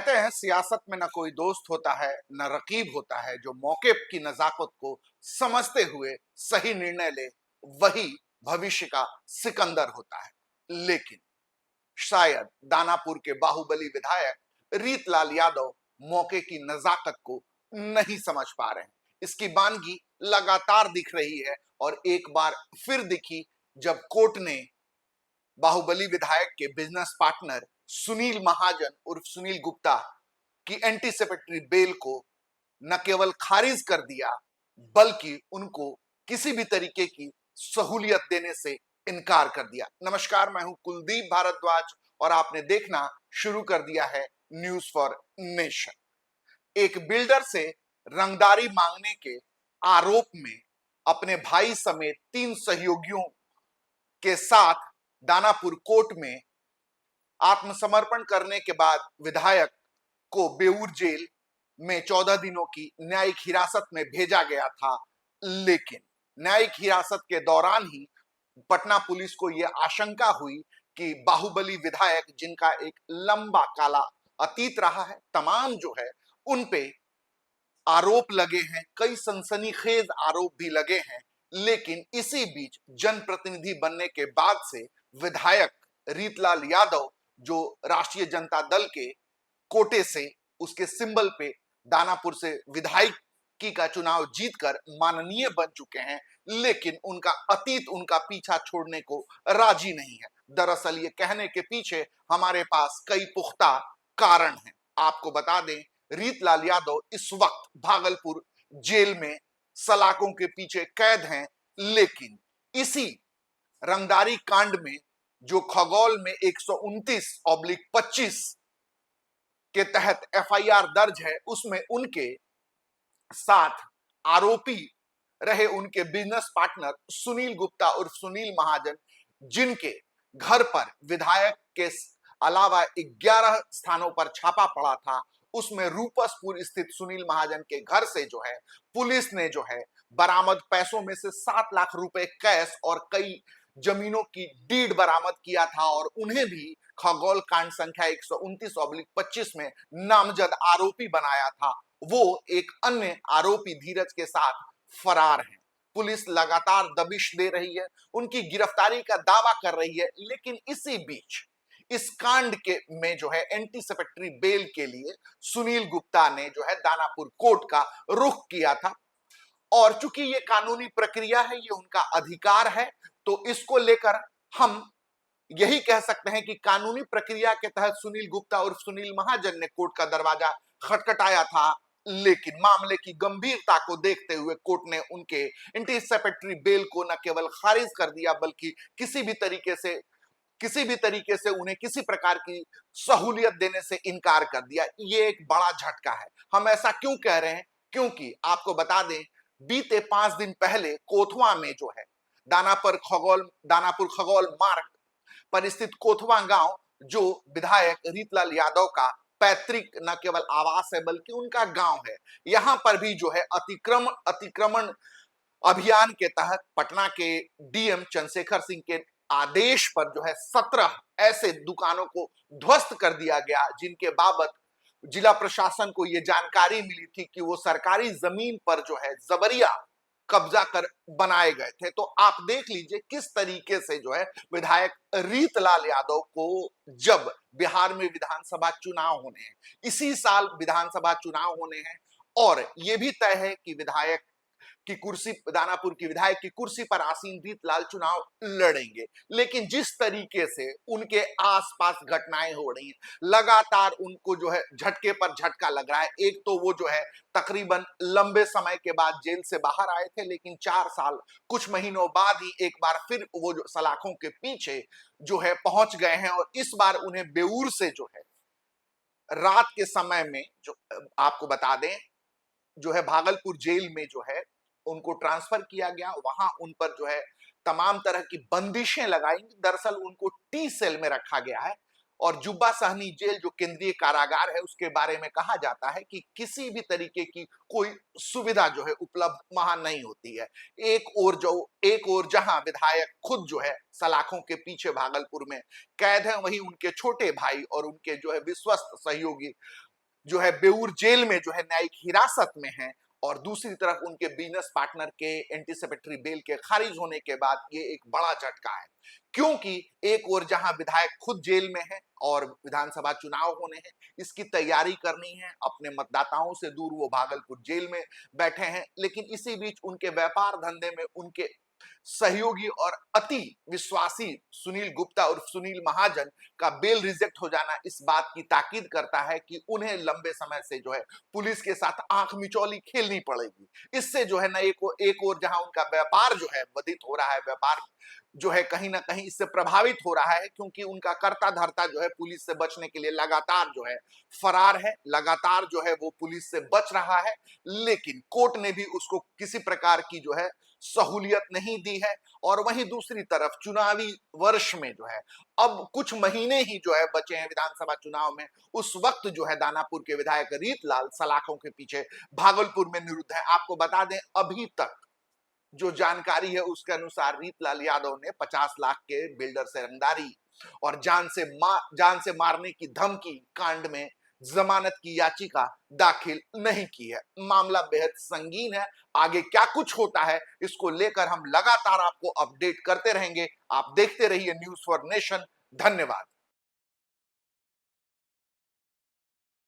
कहते हैं सियासत में न कोई दोस्त होता है न रकीब होता है। जो मौके की नजाकत को समझते हुए सही निर्णय ले वही भविष्य का सिकंदर होता है। लेकिन शायद दानापुर के बाहुबली विधायक रीतलाल यादव मौके की नजाकत को नहीं समझ पा रहे हैं। इसकी बानगी लगातार दिख रही है और एक बार फिर दिखी जब कोर्ट ने बाहुबली विधायक के बिजनेस पार्टनर सुनील महाजन उर्फ सुनील गुप्ता की एंटीसिपेटरी बेल को न केवल खारिज कर दिया बल्कि उनको किसी भी तरीके की सहूलियत देने से इनकार कर दिया। नमस्कार, मैं हूं कुलदीप भारद्वाज और आपने देखना शुरू कर दिया है न्यूज फॉर नेशन। एक बिल्डर से रंगदारी मांगने के आरोप में अपने भाई समेत 3 सहयोगियों के साथ दानापुर कोर्ट में आत्मसमर्पण करने के बाद विधायक को बेऊर जेल में 14 दिनों की न्यायिक हिरासत में भेजा गया था। लेकिन न्यायिक हिरासत के दौरान ही पटना पुलिस को यह आशंका हुई कि बाहुबली विधायक, जिनका एक लंबा काला अतीत रहा है, तमाम जो है उन पे आरोप लगे हैं, कई सनसनीखेज आरोप भी लगे हैं। लेकिन इसी बीच जनप्रतिनिधि बनने के बाद से विधायक रीतलाल यादव, जो राष्ट्रीय जनता दल के कोटे से उसके सिंबल पे दानापुर से विधायकी का चुनाव जीतकर माननीय बन चुके हैं, लेकिन उनका अतीत उनका पीछा छोड़ने को राजी नहीं है। दरअसल ये कहने के पीछे हमारे पास कई पुख्ता कारण हैं। आपको बता दें, रीतलाल यादव इस वक्त भागलपुर जेल में सलाखों के पीछे कैद हैं। लेकिन इसी रंगदारी कांड में जो खगौल में 129/25 के तहत एफआईआर दर्ज है, उसमें उनके साथ आरोपी रहे उनके बिजनेस पार्टनर सुनील गुप्ता उर्फ सुनील महाजन, जिनके घर पर विधायक के अलावा 11 स्थानों पर छापा पड़ा था। उसमें रूपसपुर स्थित सुनील महाजन के घर से जो है पुलिस ने जो है बरामद पैसों में से 7 लाख रुपए कैश और कई जमीनों की डीड बरामद किया था और उन्हें भी खगौल कांड संख्या 129/25 में नामजद आरोपी बनाया था। वो एक अन्य आरोपी धीरज के साथ फरार हैं। पुलिस लगातार दबिश दे रही है, उनकी गिरफ्तारी का दावा कर रही है। लेकिन इसी बीच इस कांड के में जो है एंटीसिपेटरी बेल के लिए सुनील गुप्ता ने जो है दानापुर कोर्ट का रुख किया था। और चूंकि ये कानूनी प्रक्रिया है, ये उनका अधिकार है, तो इसको लेकर हम यही कह सकते हैं कि कानूनी प्रक्रिया के तहत सुनील गुप्ता उर्फ सुनील महाजन ने कोर्ट का दरवाजा खटखटाया था। लेकिन मामले की गंभीरता को देखते हुए कोर्ट ने उनके एंटीसिपेटरी बेल को न केवल खारिज कर दिया बल्कि किसी भी तरीके से उन्हें किसी प्रकार की सहूलियत देने से इनकार कर दिया। ये एक बड़ा झटका है। हम ऐसा क्यों कह रहे हैं? क्योंकि आपको बता दें, बीते 5 दिन पहले कोथवा में जो है दानापुर खगौल मार्ग पर स्थित कोथवा गांव, जो विधायक रीतलाल यादव का पैतृक न केवल आवास है बल्कि उनका गांव है, यहां पर भी जो है अतिक्रमण अभियान के तहत पटना के डीएम चंद्रशेखर सिंह के आदेश पर जो है 17 ऐसे दुकानों को ध्वस्त कर दिया गया, जिनके बाबत जिला प्रशासन को यह जानकारी मिली थी कि वो सरकारी जमीन पर जो है जबरिया कब्जा कर बनाए गए थे। तो आप देख लीजिए किस तरीके से जो है विधायक रीतलाल यादव को, जब बिहार में विधानसभा चुनाव होने हैं, इसी साल विधानसभा चुनाव होने हैं और यह भी तय है कि विधायक की कुर्सी, दानापुर की विधायक की कुर्सी पर आसीन रीतलाल चुनाव लड़ेंगे। लेकिन जिस तरीके से उनके आसपास घटनाएं हो रही हैं, लगातार उनको जो है झटके पर झटका लग रहा है। एक तो वो जो है तकरीबन लंबे समय के बाद जेल से बाहर आए थे, लेकिन 4 साल कुछ महीनों बाद ही एक बार फिर वो जो सलाखों के पीछे जो है पहुंच गए हैं और इस बार उन्हें बेऊर से जो है रात के समय में, जो आपको बता दें, जो है भागलपुर जेल में जो है उनको ट्रांसफर किया गया। वहां उन पर जो है तमाम तरह की बंदिशें लगाई। दरअसल उनको टी सेल में रखा गया है और जुब्बा सहनी जेल, जो केंद्रीय कारागार है, उसके बारे में कहा जाता है कि किसी भी तरीके की कोई सुविधा जो है उपलब्ध वहां नहीं होती है। एक और जहां विधायक खुद जो है सलाखों के पीछे भागलपुर में कैद है, वहीं उनके छोटे भाई और उनके जो है विश्वस्त सहयोगी जो है बेऊर जेल में जो है न्यायिक हिरासत में हैं, और दूसरी तरफ उनके बिजनेस पार्टनर के एंटीसिपेटरी बेल के खारिज होने के बाद ये एक बड़ा झटका है। क्योंकि एक ओर जहां विधायक खुद जेल में है और विधानसभा चुनाव होने हैं, इसकी तैयारी करनी है, अपने मतदाताओं से दूर वो भागलपुर जेल में बैठे हैं, लेकिन इसी बीच उनके व्यापार धंधे में उनके सहयोगी और अति विश्वासी सुनील गुप्ता और सुनील महाजन का बेल रिजेक्ट हो जाना इस बात की ताकीद करता है कि उन्हें लंबे समय से जो है पुलिस के साथ आंख मिचौली खेलनी पड़ेगी। इससे जो है ना एक और जहां उनका व्यापार जो है बाधित हो रहा है, व्यापार जो है कहीं ना कहीं इससे प्रभावित हो रहा है, क्योंकि उनका कर्ता धर्ता जो है पुलिस से बचने के लिए लगातार जो है फरार है, लगातार जो है वो पुलिस से बच रहा है, लेकिन कोर्ट ने भी उसको किसी प्रकार की जो है सहूलियत नहीं दी है। और वहीं दूसरी तरफ चुनावी वर्ष में जो है अब कुछ महीने ही जो है बचे हैं विधानसभा चुनाव में, उस वक्त जो है दानापुर के विधायक रीतलाल सलाखों के पीछे भागलपुर में निरुद्ध है। आपको बता दें, अभी तक जो जानकारी है उसके अनुसार रीतलाल यादव ने 50 लाख के बिल्डर से रंगदारी और जान से मारने की धमकी कांड में जमानत की याचिका दाखिल नहीं की है। मामला बेहद संगीन है। आगे क्या कुछ होता है इसको लेकर हम लगातार आपको अपडेट करते रहेंगे। आप देखते रहिए न्यूज़ फॉर नेशन। धन्यवाद।